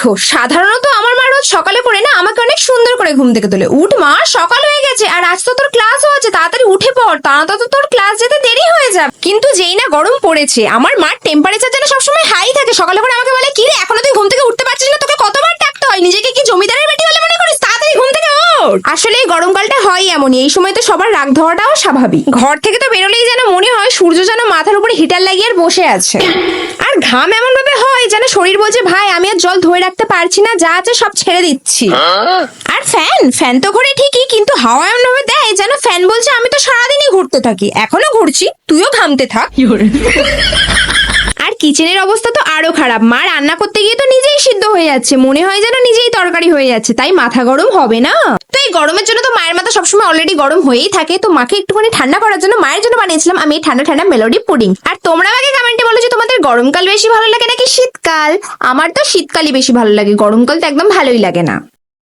দেখো, সাধারণত আমার মা রোজ সকালে করে না আমাকে অনেক সুন্দর করে ঘুম থেকে তোলে। উঠ মা, সকাল হয়ে গেছে, আর আজ তো তোর ক্লাসও আছে, তাড়াতাড়ি উঠে পড়, তা না তো তোর ক্লাস যেতে দেরি হয়ে যাবে। কিন্তু যেই না গরম পড়েছে, আমার মার টেম্পারেচার যেন সবসময় হাই থাকে। সকালে করে আমাকে বলে, কি রে এখনো তুই ঘুম থেকে উঠতে পারছিস না? তোকে কতবার ডাকতে হয়? নিজেকে কি জমিদারের বেটি বলে মনে করিস? তাড়াতাড়ি ঘুম থেকে ওঠ। আসলে এই গরমকালটা হয় এমনই, এই সময় তো সবার রাগ ধরাটাও স্বাভাবিক। ঘর থেকে তো বেরোলেই যেন মনে হয় সূর্য যেন মাথার উপরে হিটার লাগিয়ে আর বসে আছে। আর ঘাম এমন ভাবে হয় যেন শরীর বলছে, ভাই আমি আর জল ধরে রাখতে পারছি না, যা আছে সব ছেড়ে দিচ্ছি। আর ফ্যান তো ঘোরে ঠিকই, কিন্তু হাওয়া এমন ভাবে দেয় যেন ফ্যান বলছে, আমি তো সারাদিনই ঘুরতে থাকি, এখনো ঘুরছি, তুইও ঘামতে থাক। আর কিচেনের অবস্থা তো আরো খারাপ। মা রান্না করতে গিয়ে তো নিজেই সিদ্ধ হয়ে যাচ্ছে, মনে হয় যেন নিজেই তরকারি হয়ে যাচ্ছে, তাই মাথা গরম হবে না? তো এই গরমের জন্য তো মায়ের মাথা সবসময় অলরেডি গরম হয়েই থাকে। তো মাকে একটুখানি ঠান্ডা করার জন্য মায়ের জন্য বানিয়েছিলাম আমি এই ঠান্ডা ঠান্ডা মেলোডি পুডিং। আর তোমরা আমাকে কমেন্টে বলো যে তোমাদের গরমকাল বেশি ভালো লাগে নাকি শীতকাল। আমার তো শীতকালই বেশি ভালো লাগে, গরমকাল তো একদম ভালোই লাগে না।